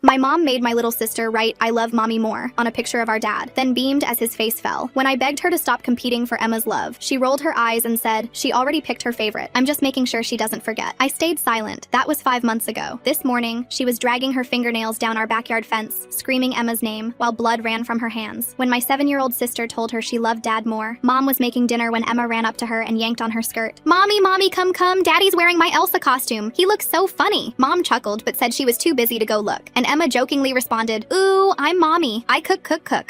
My mom made my little sister write "I love mommy more" on a picture of our dad, then beamed as his face fell. When I begged her to stop competing for Emma's love, she rolled her eyes and said she already picked her favorite. I'm just making sure she doesn't forget. I stayed silent. That was 5 months ago. This morning, she was dragging her fingernails down our backyard fence, screaming Emma's name, while blood ran from her hands. When my 7-year-old sister told her she loved dad more, mom was making dinner when Emma ran up to her and yanked on her skirt. Mommy, come, daddy's wearing my Elsa costume. He looks so funny. Mom chuckled but said she was too busy to go look. And Emma jokingly responded, ooh, I'm mommy. I cook.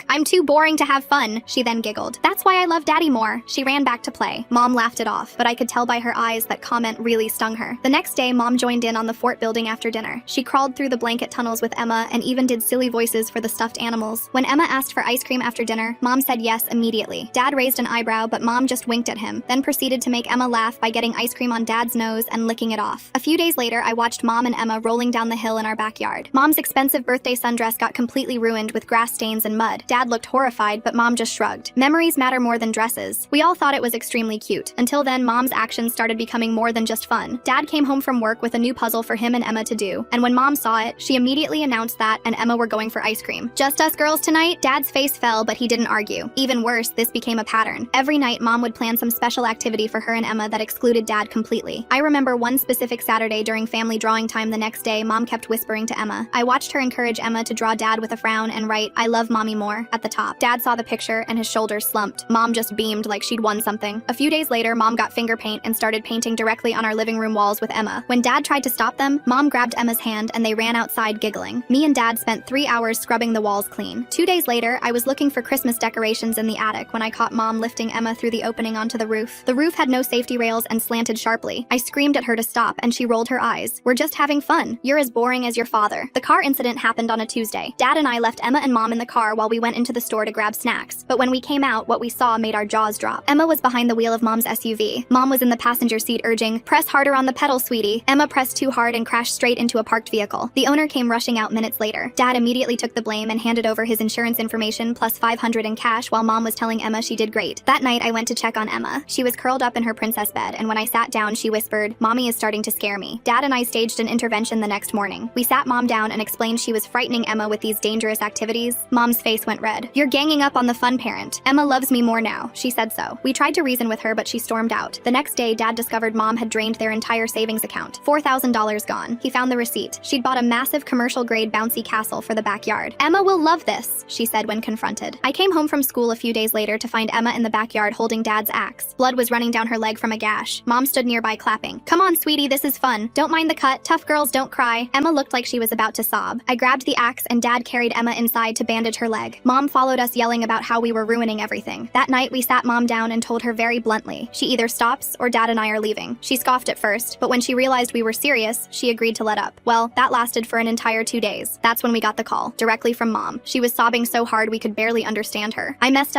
I'm too boring to have fun. She then giggled. That's why I love daddy more. She ran back to play. Mom laughed it off, but I could tell by her eyes that comment really stung her. The next day, mom joined in on the fort building after dinner. She crawled through the blanket tunnels with Emma and even did silly voices for the stuffed animals. When Emma asked for ice cream after dinner, mom said yes immediately. Dad raised an eyebrow, but mom just winked at him, then proceeded to make Emma laugh by getting ice cream on dad's nose and licking it off. A few days later, I watched mom and Emma rolling down the hill in our backyard. Mom's expensive birthday sundress got completely ruined with grass stains and mud. Dad looked horrified, but mom just shrugged. Memories matter more than dresses. We all thought it was extremely cute. Until then, mom's actions started becoming more than just fun. Dad came home from work with a new puzzle for him and Emma to do, and when mom saw it, she immediately announced that and Emma were going for ice cream. Just us girls tonight? Dad's face fell, but he didn't argue. Even worse, this became a pattern. Every night, mom would plan some special activity for her and Emma that excluded dad completely. I remember one specific Saturday during family drawing time the next day, mom kept whispering to Emma. I watched her encourage Emma to draw dad with a frown and write, I love mommy more, at the top. Dad saw the picture and his shoulders slumped. Mom just beamed like she'd won something. A few days later, mom got finger paint and started painting directly on our living room walls with Emma. When dad tried to stop them, mom grabbed Emma's hand and they ran outside giggling. Me and dad spent 3 hours scrubbing the walls clean. 2 days later, I was looking for Christmas decorations in the attic when I caught mom lifting Emma through the opening onto the roof. The roof had no safety rails and slanted sharply. I screamed at her to stop and she rolled her eyes. We're just having fun. You're as boring as your father. The car incident happened on a Tuesday. Dad and I left Emma and mom in the car while we went into the store to grab snacks. But when we came out, what we saw made our jaws drop. Emma was behind the wheel of mom's SUV. Mom was in the passenger seat urging, press harder on the pedal, sweetie. Emma pressed too hard and crashed straight into a parked vehicle. The owner came rushing out minutes later. Dad immediately took the blame and handed over his insurance information plus $500 in cash while mom was telling Emma she did great. That night, I went to check on Emma. She was curled up in her princess bed, and when I sat down, she whispered, Mommy is starting to scare me. Dad and I staged an intervention the next morning. We sat mom down and explained she was frightening Emma with these dangerous activities. Mom's face went red. You're ganging up on the fun parent. Emma loves me more now. She said so. We tried to reason with her, but she stormed out. The next day, Dad discovered mom had drained their entire savings account. $4,000 gone. He found the receipt. She'd bought a massive commercial-grade bouncy castle for the backyard. Emma will love this, she said when confronted. I came home from school a few days later to find Emma in the backyard holding Dad's axe. Blood was running down her leg from a gash. Mom stood nearby clapping. Come on, sweetie, this is fun. Don't mind the cut. Tough girls don't cry. Emma looked like she was about to sob. I grabbed the axe and Dad carried Emma inside to bandage her leg. Mom followed us yelling about how we were ruining everything. That night, we sat mom down and told her very bluntly, she either stops or Dad and I are leaving. She scoffed at first, but when she realized we were serious, she agreed to let up. Well, that lasted for an entire 2 days. That's when we got the call, directly from mom. She was sobbing so hard we could barely understand her. I messed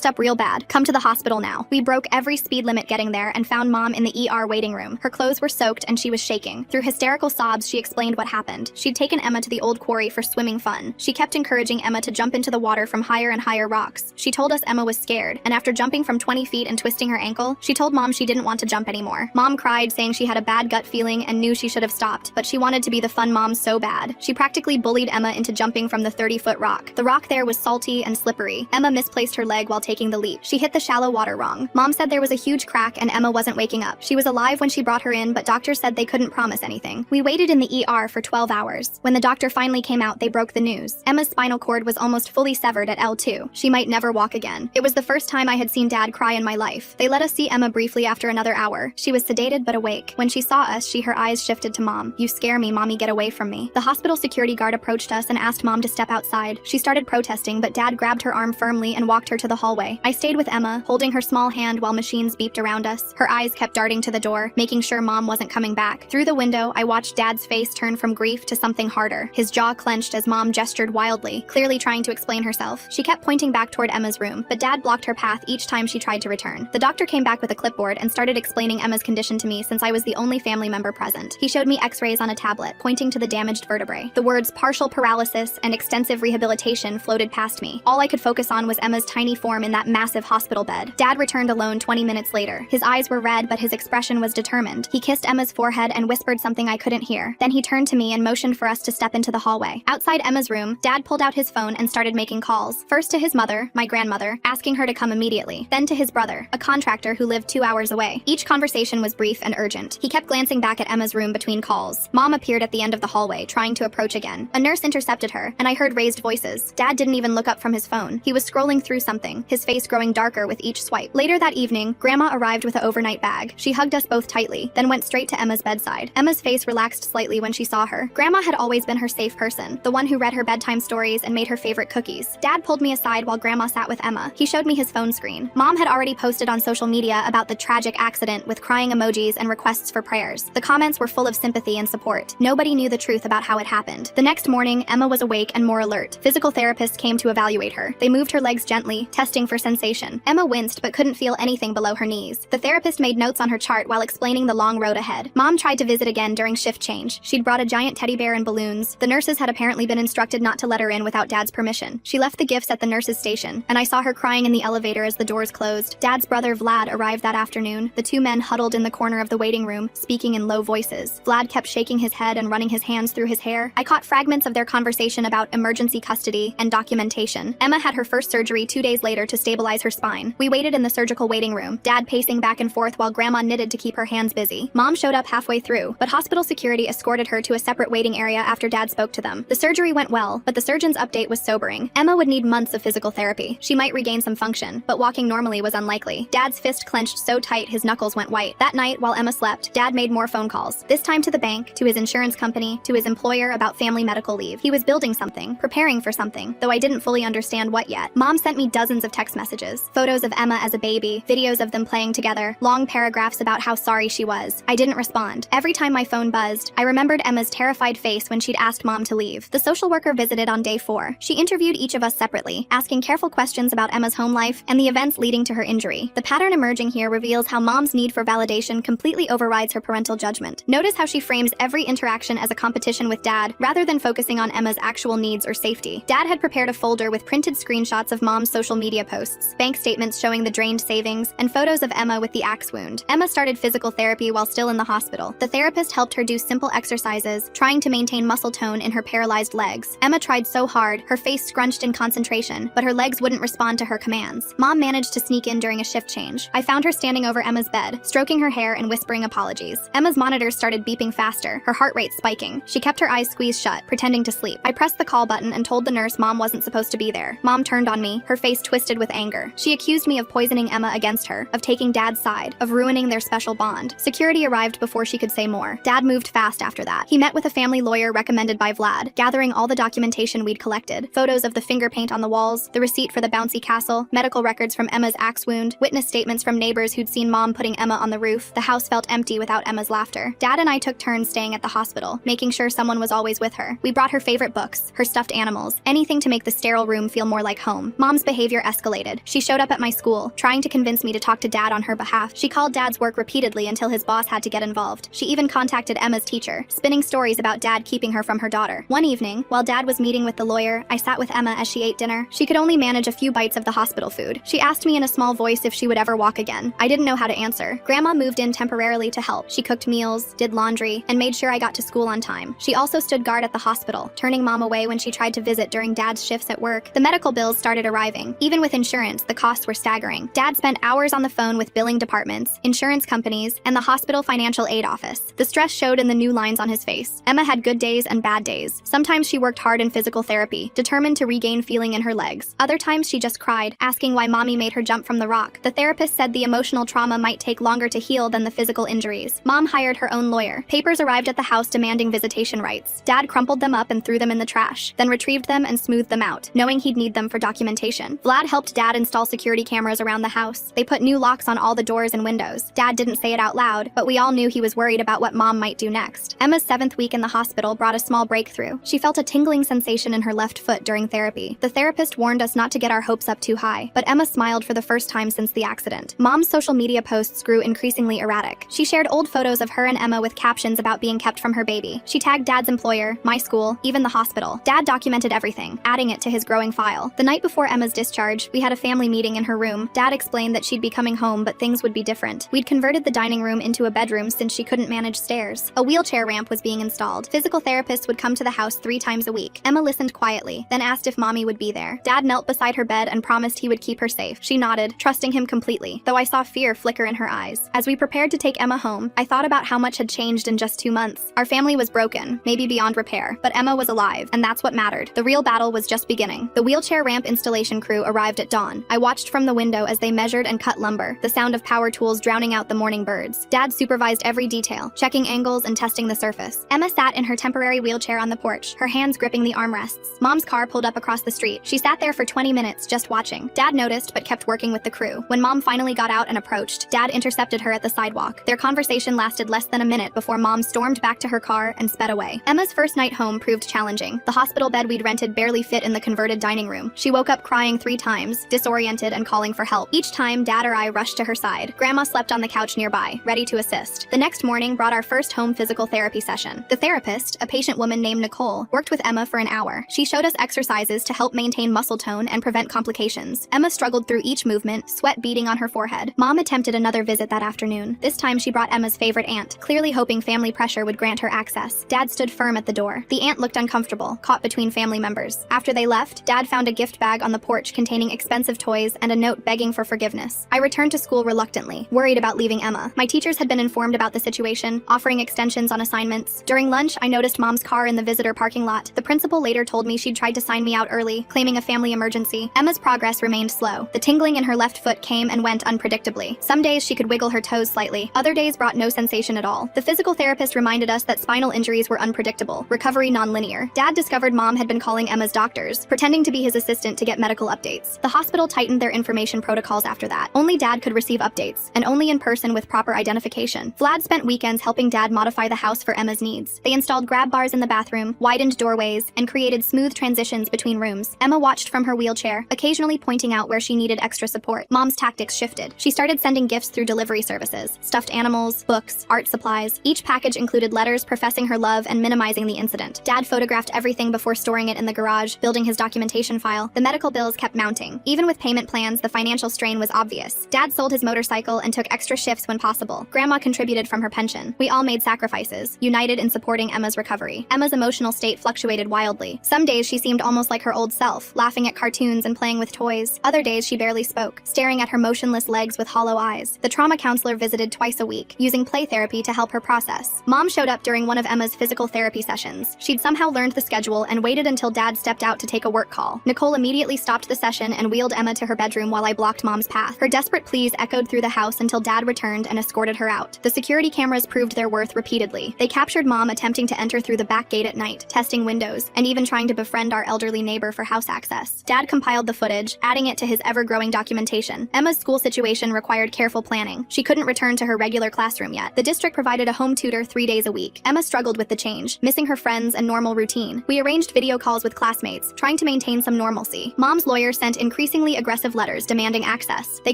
up real bad. Come to the hospital now. We broke every speed limit getting there and found mom in the ER waiting room. Her clothes were soaked and she was shaking. Through hysterical sobs, she explained what happened. She'd taken Emma to the old quarry for swimming fun. She kept encouraging Emma to jump into the water from higher and higher rocks. She told us Emma was scared, and after jumping from 20 feet and twisting her ankle, she told mom she didn't want to jump anymore. Mom cried, saying she had a bad gut feeling and knew she should have stopped, but she wanted to be the fun mom so bad. She practically bullied Emma into jumping from the 30-foot rock. The rock there was salty and slippery. Emma misplaced her leg while taking the leap. She hit the shallow water wrong. Mom said there was a huge crack and Emma wasn't waking up. She was alive when she brought her in, but doctors said they couldn't promise anything. We waited in the ER for 12 hours. When the doctor finally came out, they broke the news. Emma's spinal cord was almost fully severed at L2. She might never walk again. It was the first time I had seen Dad cry in my life. They let us see Emma briefly after another hour. She was sedated but awake. When she saw us, her eyes shifted to mom. You scare me, mommy, get away from me. The hospital security guard approached us and asked mom to step outside. She started protesting, but Dad grabbed her arm firmly and walked her to the hallway. I stayed with Emma, holding her small hand while machines beeped around us. Her eyes kept darting to the door, making sure mom wasn't coming back. Through the window, I watched Dad's face turn from grief to something harder. His jaw clenched as mom gestured wildly, clearly trying to explain herself. She kept pointing back toward Emma's room, but Dad blocked her path each time she tried to return. The doctor came back with a clipboard and started explaining Emma's condition to me since I was the only family member present. He showed me x-rays on a tablet, pointing to the damaged vertebrae. The words partial paralysis and extensive rehabilitation floated past me. All I could focus on was Emma's tiny form in that massive hospital bed. Dad returned alone 20 minutes later. His eyes were red, but his expression was determined. He kissed Emma's forehead and whispered something I couldn't hear. Then he turned to me and motioned for us to step into the hallway. Outside Emma's room, Dad pulled out his phone and started making calls. First to his mother, my grandmother, asking her to come immediately. Then to his brother, a contractor who lived 2 hours away. Each conversation was brief and urgent. He kept glancing back at Emma's room between calls. Mom appeared at the end of the hallway, trying to approach again. A nurse intercepted her, and I heard raised voices. Dad didn't even look up from his phone. He was scrolling through something, his face growing darker with each swipe. Later that evening, Grandma arrived with an overnight bag. She hugged us both tightly, then went straight to Emma's bedside. Emma's face relaxed slightly when she saw her. Grandma had always been her safe person, the one who read her bedtime stories and made her favorite cookies. Dad pulled me aside while Grandma sat with Emma. He showed me his phone screen. Mom had already posted on social media about the tragic accident with crying emojis and requests for prayers. The comments were full of sympathy and support. Nobody knew the truth about how it happened. The next morning, Emma was awake and more alert. Physical therapists came to evaluate her. They moved her legs gently, testing for sensation. Emma winced but couldn't feel anything below her knees. The therapist made notes on her chart while explaining the long road ahead. Mom tried to visit again during shift change. She'd brought a giant teddy bear and balloons. The nurses had apparently been instructed not to let her in without Dad's permission. She left the gifts at the nurse's station, and I saw her crying in the elevator as the doors closed. Dad's brother Vlad arrived that afternoon. The two men huddled in the corner of the waiting room, speaking in low voices. Vlad kept shaking his head and running his hands through his hair. I caught fragments of their conversation about emergency custody and documentation. Emma had her first surgery 2 days later to stabilize her spine. We waited in the surgical waiting room, Dad pacing back and forth while Grandma knitted to keep her hands busy. Mom showed up halfway through, but hospital security escorted her to a separate waiting area after Dad spoke to them. The surgery went well, but the surgeon's update was sobering. Emma would need months of physical therapy. She might regain some function, but walking normally was unlikely. Dad's fist clenched so tight his knuckles went white. That night, while Emma slept, Dad made more phone calls. This time to the bank, to his insurance company, to his employer about family medical leave. He was building something, preparing for something, though I didn't fully understand what yet. Mom sent me dozens of text messages, photos of Emma as a baby, videos of them playing together, long paragraphs about how sorry she was. I didn't respond. Every time my phone buzzed, I remembered Emma's terrified face when she'd asked Mom to leave. The social worker visited on day 4. She interviewed each of us separately, asking careful questions about Emma's home life and the events leading to her injury. The pattern emerging here reveals how Mom's need for validation completely overrides her parental judgment. Notice how she frames every interaction as a competition with Dad, rather than focusing on Emma's actual needs or safety. Dad had prepared a folder with printed screenshots of Mom's social media posts, bank statements showing the drained savings, and photos of Emma with the axe wound. Emma started physical therapy while still in the hospital. The therapist helped her do simple exercises, trying to maintain muscle tone in her paralyzed legs. Emma tried so hard, her face scrunched in concentration, but her legs wouldn't respond to her commands. Mom managed to sneak in during a shift change. I found her standing over Emma's bed, stroking her hair and whispering apologies. Emma's monitors started beeping faster, her heart rate spiking. She kept her eyes squeezed shut, pretending to sleep. I pressed the call button and told the nurse Mom wasn't supposed to be there. Mom turned on me, her face twisted with anger. She accused me of poisoning Emma against her, of taking Dad's side, of ruining their special bond. Security arrived before she could say more. Dad moved fast after that. He met with a family lawyer recommended by Vlad, gathering all the documentation we'd collected. Photos of the finger paint on the walls, the receipt for the bouncy castle, medical records from Emma's axe wound, witness statements from neighbors who'd seen Mom putting Emma on the roof. The house felt empty without Emma's laughter. Dad and I took turns staying at the hospital, making sure someone was always with her. We brought her favorite books, her stuffed animals, anything to make the sterile room feel more like home. Mom's behavior escalated. She showed up at my school, trying to convince me to talk to Dad on her behalf. She called Dad's work repeatedly until his boss had to get involved. She even contacted Emma's teacher, spinning stories about Dad keeping her from her daughter. One evening, while Dad was meeting with the lawyer, I sat with Emma as she ate dinner. She could only manage a few bites of the hospital food. She asked me in a small voice if she would ever walk again. I didn't know how to answer. Grandma moved in temporarily to help. She cooked meals, did laundry, and made sure I got to school on time. She also stood guard at the hospital, turning Mom away when she tried to visit during Dad's shifts at work. The medical bills started arriving. Even with insurance, the costs were staggering. Dad spent hours on the phone with billing departments, insurance companies, and the hospital financial aid office. The stress showed in the new lines on his face. Emma had good days and bad days. Sometimes she worked hard in physical therapy, determined to regain feeling in her legs. Other times she just cried, asking why Mommy made her jump from the rock. The therapist said the emotional trauma might take longer to heal than the physical injuries. Mom hired her own lawyer. Papers arrived at the house demanding visitation rights. Dad crumpled them up and threw them in the trash, then retrieved them and smoothed them out, knowing he'd need them for documentation. Vlad helped Dad install security cameras around the house. They put new locks on all the doors and windows. Dad didn't say it out loud, but we all knew he was worried about what Mom might do next. Emma's 7th week in the hospital brought a small breakthrough. She felt a tingling sensation in her left foot during therapy. The therapist warned us not to get our hopes up too high, but Emma smiled for the first time since the accident. Mom's social media posts grew increasingly erratic. She shared old photos of her and Emma with captions about being kept from her baby. She tagged Dad's employer, my school, even the hospital. Dad documented everything, adding it to his growing file. The night before Emma's discharge, we had a family meeting in her room. Dad explained that she'd be coming home, but things would be different. We'd converted the dining room into a bedroom since she couldn't manage stairs. A wheelchair ramp was being installed. Physical therapists therapists would come to the house 3 times a week. Emma listened quietly, then asked if Mommy would be there. Dad knelt beside her bed and promised he would keep her safe. She nodded, trusting him completely, though I saw fear flicker in her eyes. As we prepared to take Emma home, I thought about how much had changed in just 2 months. Our family was broken, maybe beyond repair, but Emma was alive, and that's what mattered. The real battle was just beginning. The wheelchair ramp installation crew arrived at dawn. I watched from the window as they measured and cut lumber, the sound of power tools drowning out the morning birds. Dad supervised every detail, checking angles and testing the surface. Emma sat in her temporary wheelchair on the porch, her hands gripping the armrests. Mom's car pulled up across the street. She sat there for 20 minutes just watching. Dad noticed but kept working with the crew. When Mom finally got out and approached, Dad intercepted her at the sidewalk. Their conversation lasted less than a minute before Mom stormed back to her car and sped away. Emma's first night home proved challenging. The hospital bed we'd rented barely fit in the converted dining room. She woke up crying 3 times, disoriented and calling for help. Each time, Dad or I rushed to her side. Grandma slept on the couch nearby, ready to assist. The next morning brought our first home physical therapy session. The therapist, a patient woman named Nicole, worked with Emma for an hour. She showed us exercises to help maintain muscle tone and prevent complications. Emma struggled through each movement, sweat beading on her forehead. Mom attempted another visit that afternoon. This time she brought Emma's favorite aunt, clearly hoping family pressure would grant her access. Dad stood firm at the door. The aunt looked uncomfortable, caught between family members. After they left, Dad found a gift bag on the porch containing expensive toys and a note begging for forgiveness. I returned to school reluctantly, worried about leaving Emma. My teachers had been informed about the situation, offering extensions on assignments. During lunch, I noticed Mom's car in the visitor parking lot. The principal later told me she'd tried to sign me out early, claiming a family emergency. Emma's progress remained slow. The tingling in her left foot came and went unpredictably. Some days she could wiggle her toes slightly. Other days brought no sensation at all. The physical therapist reminded us that spinal injuries were unpredictable, recovery nonlinear. Dad discovered Mom had been calling Emma's doctors, pretending to be his assistant to get medical updates. The hospital tightened their information protocols after that. Only Dad could receive updates, and only in person with proper identification. Vlad spent weekends helping Dad modify the house for Emma's needs. They installed grab bars in the bathroom, widened doorways, and created smooth transitions between rooms. Emma watched from her wheelchair, occasionally pointing out where she needed extra support. Mom's tactics shifted. She started sending gifts through delivery services, stuffed animals, books, art supplies. Each package included letters professing her love and minimizing the incident. Dad photographed everything before storing it in the garage, building his documentation file. The medical bills kept mounting. Even with payment plans, the financial strain was obvious. Dad sold his motorcycle and took extra shifts when possible. Grandma contributed from her pension. We all made sacrifices, united in supporting Emma's recovery. Emma's emotional state fluctuated wildly. Some days she seemed almost like her old self, laughing at cartoons and playing with toys. Other days she barely spoke, staring at her motionless legs with hollow eyes. The trauma counselor visited twice a week, using play therapy to help her process. Mom showed up during one of Emma's physical therapy sessions. She'd somehow learned the schedule and waited until Dad stepped out to take a work call. Nicole immediately stopped the session and wheeled Emma to her bedroom while I blocked Mom's path. Her desperate pleas echoed through the house until Dad returned and escorted her out. The security cameras proved their worth repeatedly. They captured Mom attempting to enter through the back gate at night, testing windows, and even trying to befriend our elderly neighbor for house access. Dad compiled the footage, adding it to his ever-growing documentation. Emma's school situation required careful planning. She couldn't return to her regular classroom yet. The district provided a home tutor 3 days a week. Emma struggled with the change, missing her friends and normal routine. We arranged video calls with classmates, trying to maintain some normalcy. Mom's lawyer sent increasingly aggressive letters demanding access. They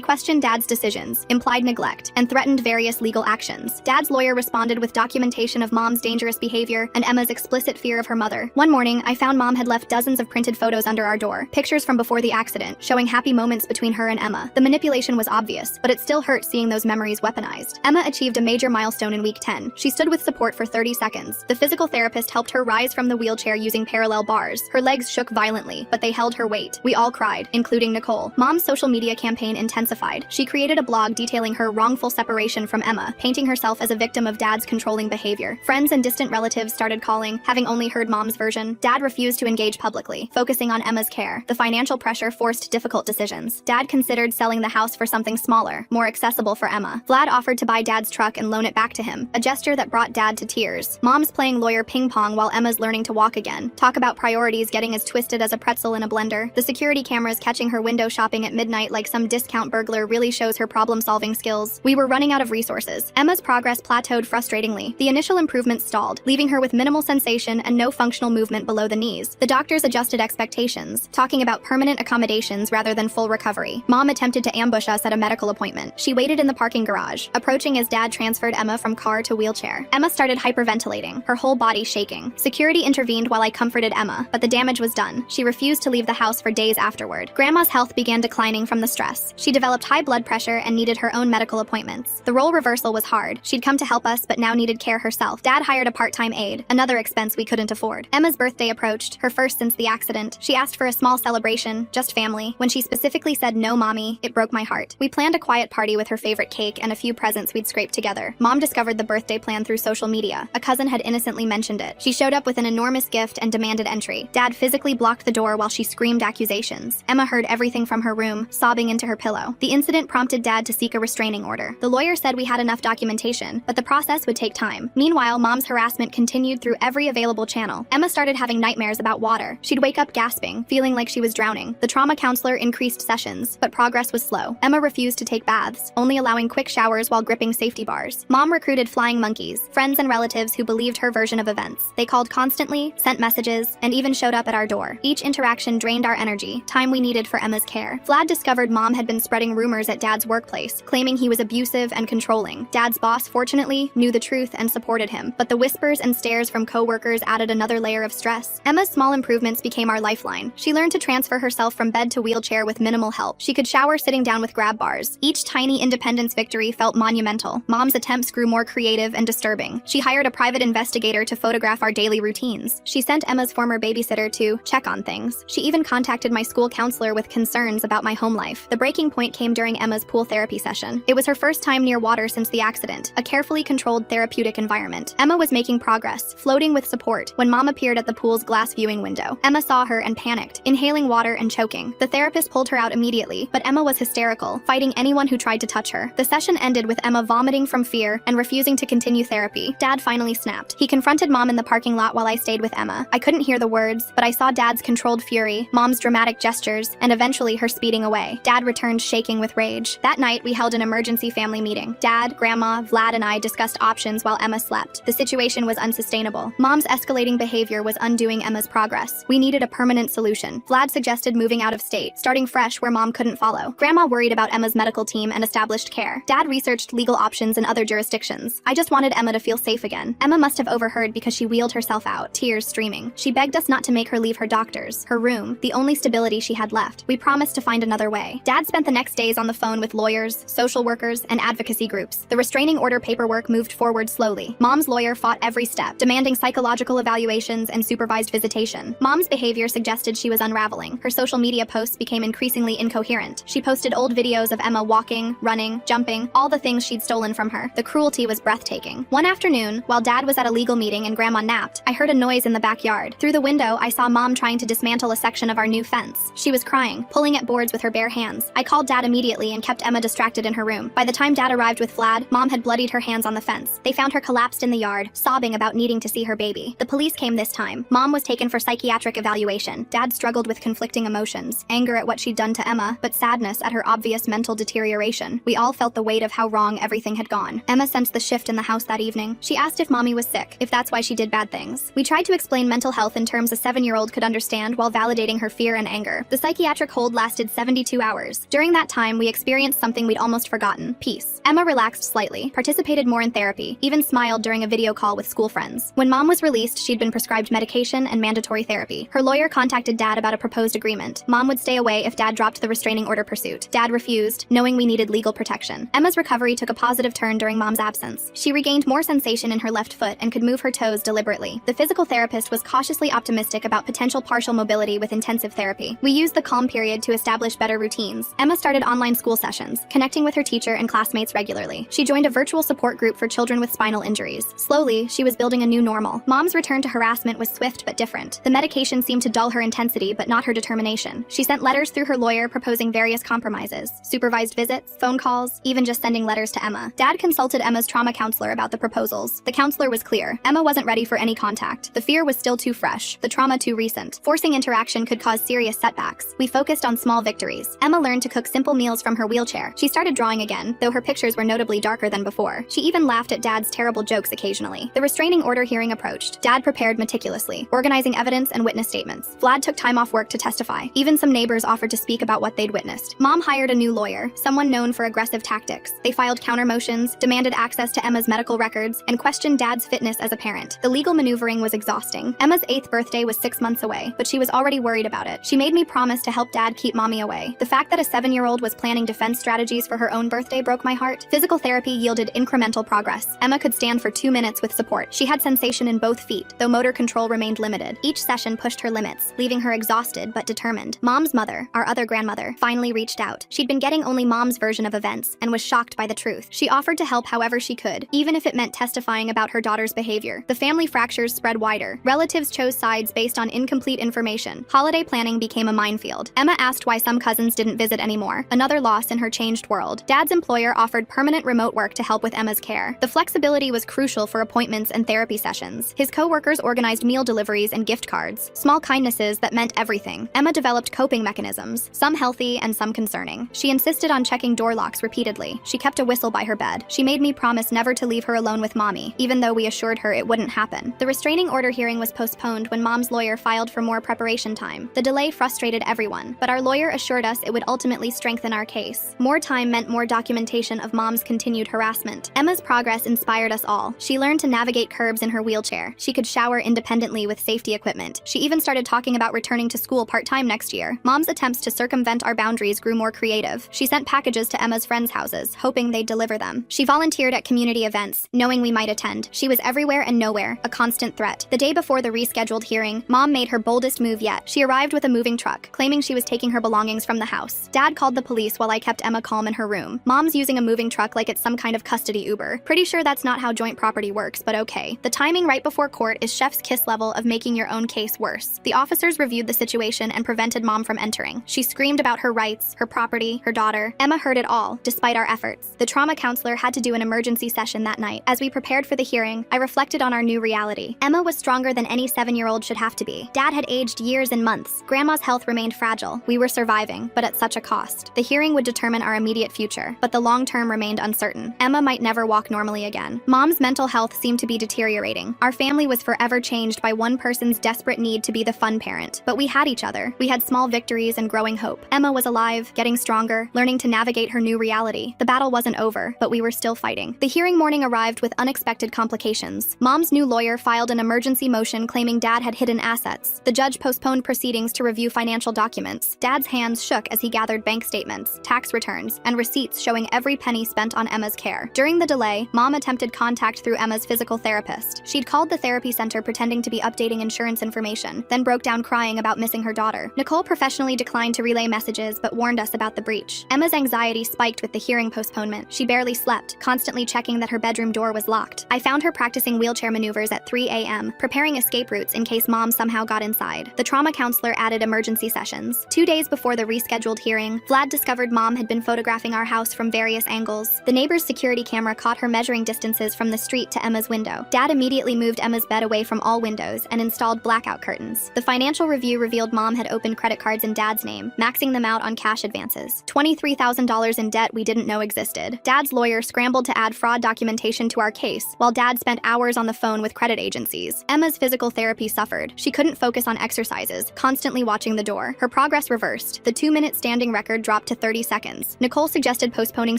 questioned Dad's decisions, implied neglect, and threatened various legal actions. Dad's lawyer responded with documentation of Mom's dangerous behavior and Emma's explicit fear of her mother. One morning, I found Mom had left dozens of printed photos under our door, pictures from before the accident, showing happy moments between her and Emma. The manipulation was obvious, but it still hurt seeing those memories weaponized. Emma achieved a major milestone in week 10. She stood with support for 30 seconds. The physical therapist helped her rise from the wheelchair using parallel bars. Her legs shook violently, but they held her weight. We all cried, including Nicole. Mom's social media campaign intensified. She created a blog detailing her wrongful separation from Emma, painting herself as a victim of Dad's controlling behavior. Friends and distant relatives started calling, having only heard Mom's version. Dad refused to engage publicly, focusing on Emma's care. The financial pressure forced difficult decisions. Dad considered selling the house for something smaller, more accessible for Emma. Vlad offered to buy Dad's truck and loan it back to him, a gesture that brought Dad to tears. Mom's playing lawyer ping pong while Emma's learning to walk again. Talk about priorities getting as twisted as a pretzel in a blender. The security cameras catching her window shopping at midnight like some discount burglar really shows her problem-solving skills. We were running out of resources. Emma's progress plateaued frustratingly. The initial improvements stalled, leaving her with minimal sensation and no functional movement below the knees. The doctors adjusted expectations, talking about permanent accommodations rather than full recovery. Mom attempted to ambush us at a medical appointment. She waited in the parking garage, approaching as Dad transferred Emma from car to wheelchair. Emma started hyperventilating, her whole body shaking. Security intervened while I comforted Emma, but the damage was done. She refused to leave the house for days afterward. Grandma's health began declining from the stress. She developed high blood pressure and needed her own medical appointments. The role reversal was hard. She'd come to help us, but now needed care herself. Dad hired a part-time aide, another expense we couldn't afford. Emma's birthday approached, her first since the accident. She asked for a small celebration, just family. When she specifically said no, mommy, it broke my heart. We planned a quiet party with her favorite cake and a few presents we'd scraped together. Mom discovered the birthday plan through social media. A cousin had innocently mentioned it. She showed up with an enormous gift and demanded entry. Dad physically blocked the door while she screamed accusations. Emma heard everything from her room, sobbing into her pillow. The incident prompted Dad to seek a restraining order. The lawyer said we had enough documentation, but the process would take time. Meanwhile, Mom's harassment continued through every available channel. Emma started having nightmares about water. She'd wake up gasping, feeling like she was drowning. The trauma counselor increased sessions, but progress was slow. Emma refused to take baths, only allowing quick showers while gripping safety bars. Mom recruited flying monkeys, friends and relatives who believed her version of events. They called constantly, sent messages, and even showed up at our door. Each interaction drained our energy, time we needed for Emma's care. Vlad discovered Mom had been spreading rumors at Dad's workplace, claiming he was abusive and controlling. Dad's boss, fortunately, knew the truth and supported him, but the whispers and stares from co-workers added another layer of stress. Emma's small improvements became our lifeline. She learned to transfer herself from bed to wheelchair with minimal help. She could shower sitting down with grab bars. Each tiny independence victory felt monumental. Mom's attempts grew more creative and disturbing. She hired a private investigator to photograph our daily routines. She sent Emma's former babysitter to check on things. She even contacted my school counselor with concerns about my home life. The breaking point came during Emma's pool therapy session. It was her first time near water since the accident, a carefully controlled therapeutic environment. Emma was making progress, floating with support, when Mom appeared at the pool's glass viewing window. Emma saw her and panicked, inhaling water and choking. The therapist pulled her out immediately, but Emma was hysterical, fighting anyone who tried to touch her. The session ended with Emma vomiting from fear and refusing to continue therapy. Dad finally snapped. He confronted Mom in the parking lot while I stayed with Emma. I couldn't hear the words, but I saw Dad's controlled fury, Mom's dramatic gestures, and eventually her speeding away. Dad returned shaking with rage. That night, we held an emergency family meeting. Dad, Grandma, Vlad, and I discussed options while Emma slept. The situation was unsustainable. Mom's escalating behavior was undoing Emma's progress. We needed a permanent solution. Vlad suggested moving out of state, starting fresh where Mom couldn't follow. Grandma worried about Emma's medical team and established care. Dad researched legal options in other jurisdictions. I just wanted Emma to feel safe again. Emma must have overheard because she wheeled herself out, tears streaming. She begged us not to make her leave her doctors, her room, the only stability she had left. We promised to find another way. Dad spent the next days on the phone with lawyers, social workers, and advocacy groups. The restraining order paperwork moved forward slowly. Mom's lawyer fought every step, demanding psychological evaluations and supervised visitation. Mom's behavior suggested she was unraveling. Her social media posts became increasingly incoherent. She posted old videos of Emma walking, running, jumping, all the things she'd stolen from her. The cruelty was breathtaking. One afternoon, while Dad was at a legal meeting and Grandma napped, I heard a noise in the backyard. Through the window, I saw Mom trying to dismantle a section of our new fence. She was crying, pulling at boards with her bare hands. I called Dad immediately and kept Emma distracted in her room. By the time Dad arrived with Vlad, Mom had bloodied her hands on the fence. They found her collapsed in the yard, sobbing about needing to see her baby. The police came this time. Mom was taken for psychiatric evaluation. Dad struggled with conflicting emotions, anger at what she'd done to Emma, but sadness at her obvious mental deterioration. We all felt the weight of how wrong everything had gone. Emma sensed the shift in the house that evening. She asked if Mommy was sick, if that's why she did bad things. We tried to explain mental health in terms a 7-year-old could understand while validating her fear and anger. The psychiatric hold lasted 72 hours. During that time, we experienced something we'd almost forgotten: peace. Emma relaxed slightly, participated more in therapy, even smiled during a video call with school friends. When Mom was released, she'd been prescribed medication and mandatory therapy. Her lawyer contacted Dad about a proposed agreement. Mom would stay away if Dad dropped the restraining order pursuit. Dad refused, knowing we needed legal protection. Emma's recovery took a positive turn during Mom's absence. She regained more sensation in her left foot and could move her toes deliberately. The physical therapist was cautiously optimistic about potential partial mobility with intensive therapy. We used the calm period to establish better routines. Emma started online school sessions, connecting with her teacher and classmates regularly. She joined a virtual support group for children with spinal injuries. Slowly, she was building a new normal. Mom's return to harassment was swift but different. The medication seemed to dull her intensity but not her determination. She sent letters through her lawyer proposing various compromises: supervised visits, phone calls, even just sending letters to Emma. Dad consulted Emma's trauma counselor about the proposals. The counselor was clear. Emma wasn't ready for any contact. The fear was still too fresh, the trauma too recent. Forcing interaction could cause serious setbacks. We focused on small victories. Emma learned to cook simple meals from her wheelchair. She started drawing again, though her pictures were notably darker than before. She even laughed at Dad's terrible jokes occasionally. The restraining order hearing approached. Dad prepared meticulously, organizing evidence and witness statements. Vlad took time off work to testify. Even some neighbors offered to speak about what they'd witnessed. Mom hired a new lawyer, someone known for aggressive tactics. They filed counter motions, demanded access to Emma's medical records, and questioned Dad's fitness as a parent. The legal maneuvering was exhausting. Emma's 8th birthday was 6 months away, but she was already worried about it. She made me promise to help Dad keep Mommy away. The fact that a 7-year-old was planning defense strategies for her own birthday broke my heart. Physical therapy yielded incremental progress. Emma could stand for 2 minutes with support. She had sensation function in both feet, though motor control remained limited. Each session pushed her limits, leaving her exhausted but determined. Mom's mother, our other grandmother, finally reached out. She'd been getting only Mom's version of events and was shocked by the truth. She offered to help however she could, even if it meant testifying about her daughter's behavior. The family fractures spread wider. Relatives chose sides based on incomplete information. Holiday planning became a minefield. Emma asked why some cousins didn't visit anymore, another loss in her changed world. Dad's employer offered permanent remote work to help with Emma's care. The flexibility was crucial for appointments and therapy sessions. His co-workers organized meal deliveries and gift cards, small kindnesses that meant everything. Emma developed coping mechanisms, some healthy and some concerning. She insisted on checking door locks repeatedly. She kept a whistle by her bed. She made me promise never to leave her alone with Mommy, even though we assured her it wouldn't happen. The restraining order hearing was postponed when Mom's lawyer filed for more preparation time. The delay frustrated everyone, but our lawyer assured us it would ultimately strengthen our case. More time meant more documentation of Mom's continued harassment. Emma's progress inspired us all. She learned to navigate curbs in her wheelchair. She could shower independently with safety equipment. She even started talking about returning to school part-time next year. Mom's attempts to circumvent our boundaries grew more creative. She sent packages to Emma's friends' houses, hoping they'd deliver them. She volunteered at community events, knowing we might attend. She was everywhere and nowhere, a constant threat. The day before the rescheduled hearing, Mom made her boldest move yet. She arrived with a moving truck, claiming she was taking her belongings from the house. Dad called the police while I kept Emma calm in her room. Mom's using a moving truck like it's some kind of custody Uber. Pretty sure that's not how joint property works, but okay. The timing right before court is chef's kiss level of making your own case worse. The officers reviewed the situation and prevented Mom from entering. She screamed about her rights, her property, her daughter. Emma heard it all, despite our efforts. The trauma counselor had to do an emergency session that night. As we prepared for the hearing, I reflected on our new reality. Emma was stronger than any 7-year-old should have to be. Dad had aged years and months. Grandma's health remained fragile. We were surviving, but at such a cost. The hearing would determine our immediate future, but the long term remained uncertain. Emma might never walk normally again. Mom's mental health seemed to be deteriorating. Our family was forever changed by one person's desperate need to be the fun parent. But we had each other. We had small victories and growing hope. Emma was alive, getting stronger, learning to navigate her new reality. The battle wasn't over, but we were still fighting. The hearing morning arrived with unexpected complications. Mom's new lawyer filed an emergency motion claiming Dad had hidden assets. The judge postponed proceedings to review financial documents. Dad's hands shook as he gathered bank statements, tax returns, and receipts showing every penny spent on Emma's care. During the delay, Mom attempted contact through Emma's physical therapist. She'd called the therapy center pretending to be updating insurance information, then broke down crying about missing her daughter. Nicole professionally declined to relay messages but warned us about the breach. Emma's anxiety spiked with the hearing postponement. She barely slept, constantly checking that her bedroom door was locked. I found her practicing wheelchair maneuvers at 3 a.m., preparing escape routes in case Mom somehow got inside. The trauma counselor added emergency sessions. 2 days before the rescheduled hearing, Vlad discovered Mom had been photographing our house from various angles. The neighbor's security camera caught her measuring distances from the street to Emma's window. Dad immediately moved Emma's bed away from all windows and installed blackout curtains. The financial review revealed Mom had opened credit cards in Dad's name, maxing them out on cash advances. $23,000 in debt we didn't know existed. Dad's lawyer scrambled to add fraud documentation to our case, while Dad spent hours on the phone with credit agencies. Emma's physical therapy suffered. She couldn't focus on exercises, constantly watching the door. Her progress reversed. The 2-minute standing record dropped to 30 seconds. Nicole suggested postponing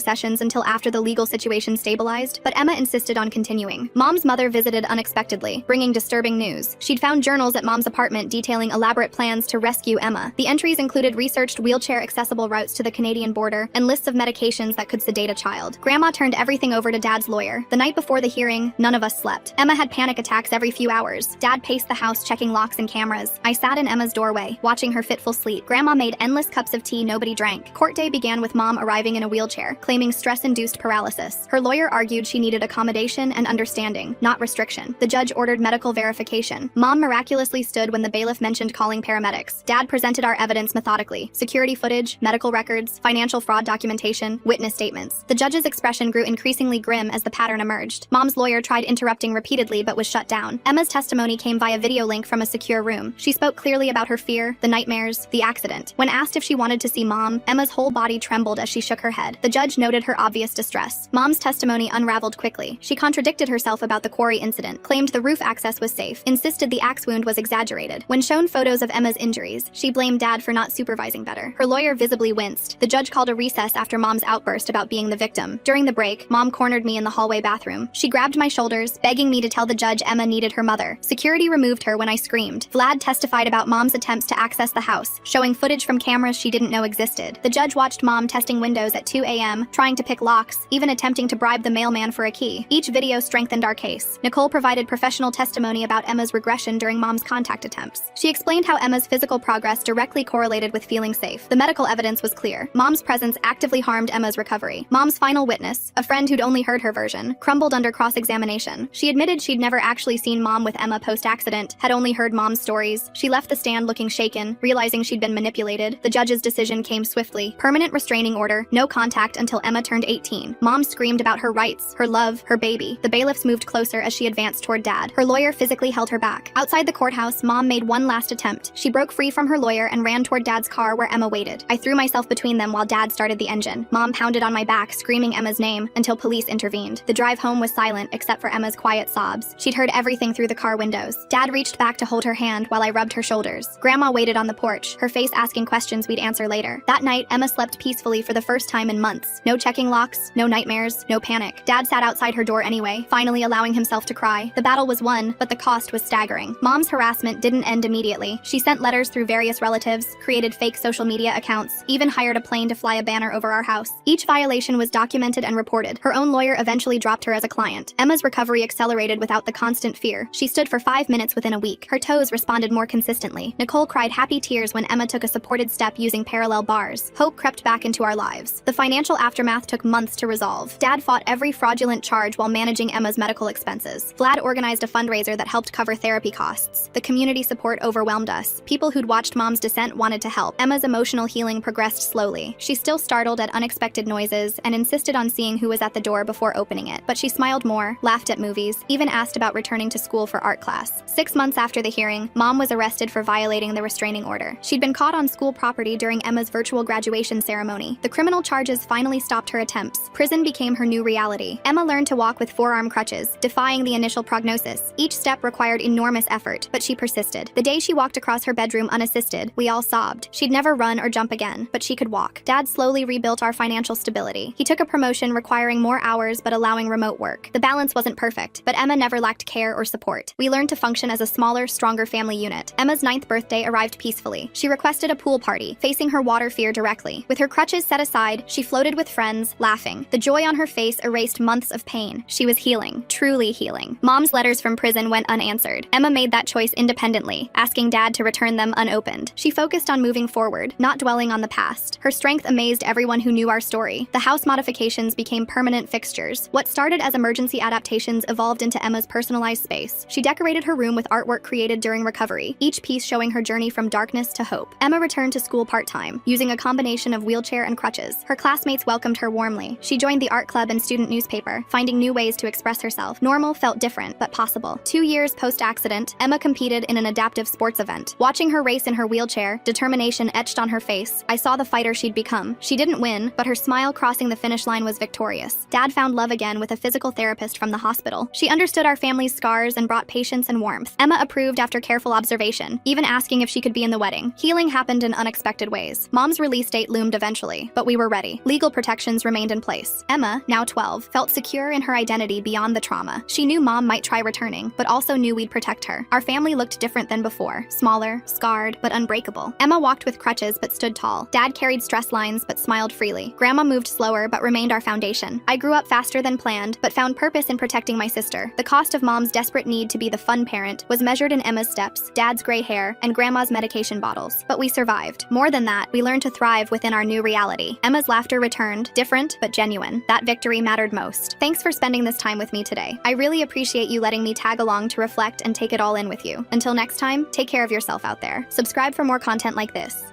sessions until after the legal situation stabilized, but Emma insisted on continuing. Mom's mother visited unexpectedly, bringing disturbing news. She'd found journals at Mom's apartment detailing elaborate plans to rescue Emma. The entries included researched wheelchair-accessible routes to the Canadian border and lists of medications that could sedate a child. Grandma turned everything over to Dad's lawyer. The night before the hearing, none of us slept. Emma had panic attacks every few hours. Dad paced the house checking locks and cameras. I sat in Emma's doorway, watching her fitful sleep. Grandma made endless cups of tea nobody drank. Court day began with Mom arriving in a wheelchair, claiming stress-induced paralysis. Her lawyer argued she needed accommodation and understanding, not restriction. The judge ordered medical verification. Mom miraculously stood when the bailiff mentioned calling paramedics. Dad presented our evidence methodically: security footage, medical records, financial fraud documentation, witness statements. The judge's expression grew increasingly grim as the pattern emerged. Mom's lawyer tried interrupting repeatedly but was shut down. Emma's testimony came via video link from a secure room. She spoke clearly about her fear, the nightmares, the accident. When asked if she wanted to see Mom, Emma's whole body trembled as she shook her head. The judge noted her obvious distress. Mom's testimony unraveled quickly. She contradicted herself about the quarry incident, claimed the roof access was safe, insisted the axe wound was exaggerated. When shown photos of Emma's injuries, she blamed Dad for not supervising better. Her lawyer visibly winced. The judge called a recess after Mom's outburst about being the victim. During the break, Mom cornered me in the hallway bathroom. She grabbed my shoulders, begging me to tell the judge Emma needed her mother. Security removed her when I screamed. Vlad testified about Mom's attempts to access the house, showing footage from cameras she didn't know existed. The judge watched Mom testing windows at 2 a.m., trying to pick locks, even attempting to bribe the mailman for a key. Each video strengthened our case. Nicole provided provided professional testimony about Emma's regression during mom's contact attempts. She explained how Emma's physical progress directly correlated with feeling safe. The medical evidence was clear. Mom's presence actively harmed Emma's recovery. Mom's final witness, a friend who'd only heard her version, crumbled under cross-examination. She admitted she'd never actually seen mom with Emma post-accident, had only heard mom's stories. She left the stand looking shaken, realizing she'd been manipulated. The judge's decision came swiftly. Permanent restraining order, no contact until Emma turned 18. Mom screamed about her rights, her love, her baby. The bailiffs moved closer as she advanced toward Dad. Her lawyer physically held her back. Outside the courthouse, Mom made one last attempt. She broke free from her lawyer and ran toward Dad's car where Emma waited. I threw myself between them while Dad started the engine. Mom pounded on my back, screaming Emma's name, until police intervened. The drive home was silent except for Emma's quiet sobs. She'd heard everything through the car windows. Dad reached back to hold her hand while I rubbed her shoulders. Grandma waited on the porch, her face asking questions we'd answer later. That night, Emma slept peacefully for the first time in months. No checking locks, no nightmares, no panic. Dad sat outside her door anyway, finally allowing himself to cry. The battle was won, but the cost was staggering. Mom's harassment didn't end immediately. She sent letters through various relatives, created fake social media accounts, even hired a plane to fly a banner over our house. Each violation was documented and reported. Her own lawyer eventually dropped her as a client. Emma's recovery accelerated without the constant fear. She stood for 5 minutes within a week. Her toes responded more consistently. Nicole cried happy tears when Emma took a supported step using parallel bars. Hope crept back into our lives. The financial aftermath took months to resolve. Dad fought every fraudulent charge while managing Emma's medical expenses. Vlad organized a fundraiser that helped cover therapy costs. The community support overwhelmed us. People who'd watched Mom's descent wanted to help. Emma's emotional healing progressed slowly. She still startled at unexpected noises and insisted on seeing who was at the door before opening it. But she smiled more, laughed at movies, even asked about returning to school for art class. 6 months after the hearing, Mom was arrested for violating the restraining order. She'd been caught on school property during Emma's virtual graduation ceremony. The criminal charges finally stopped her attempts. Prison became her new reality. Emma learned to walk with forearm crutches, defying the initial prognosis. Each step required enormous effort, but she persisted. The day she walked across her bedroom unassisted, we all sobbed. She'd never run or jump again, but she could walk. Dad slowly rebuilt our financial stability. He took a promotion requiring more hours but allowing remote work. The balance wasn't perfect, but Emma never lacked care or support. We learned to function as a smaller, stronger family unit. Emma's 9th birthday arrived peacefully. She requested a pool party, facing her water fear directly. With her crutches set aside, she floated with friends, laughing. The joy on her face erased months of pain. She was healing, truly healing. Mom's letters from prison went unanswered. Emma made that choice independently, asking Dad to return them unopened. She focused on moving forward, not dwelling on the past. Her strength amazed everyone who knew our story. The house modifications became permanent fixtures. What started as emergency adaptations evolved into Emma's personalized space. She decorated her room with artwork created during recovery, each piece showing her journey from darkness to hope. Emma returned to school part-time, using a combination of wheelchair and crutches. Her classmates welcomed her warmly. She joined the art club and student newspaper, finding new ways to express herself. Normal felt different, but possible. 2 years post-accident, Emma competed in an adaptive sports event. Watching her race in her wheelchair, determination etched on her face, I saw the fighter she'd become. She didn't win, but her smile crossing the finish line was victorious. Dad found love again with a physical therapist from the hospital. She understood our family's scars and brought patience and warmth. Emma approved after careful observation, even asking if she could be in the wedding. Healing happened in unexpected ways. Mom's release date loomed eventually, but we were ready. Legal protections remained in place. Emma, now 12, felt secure in her identity beyond the trauma. She knew Mom might try returning, but also knew we'd protect her. Our family looked different than before, smaller, scarred, but unbreakable. Emma walked with crutches but stood tall. Dad carried stress lines but smiled freely. Grandma moved slower but remained our foundation. I grew up faster than planned, but found purpose in protecting my sister. The cost of Mom's desperate need to be the fun parent was measured in Emma's steps, Dad's gray hair, and Grandma's medication bottles. But we survived. More than that, we learned to thrive within our new reality. Emma's laughter returned, different but genuine. That victory mattered most. Thanks for spending this time with me today. I really appreciate you letting me tag along to reflect and take it all in with you. Until next time, take care of yourself out there. Subscribe for more content like this.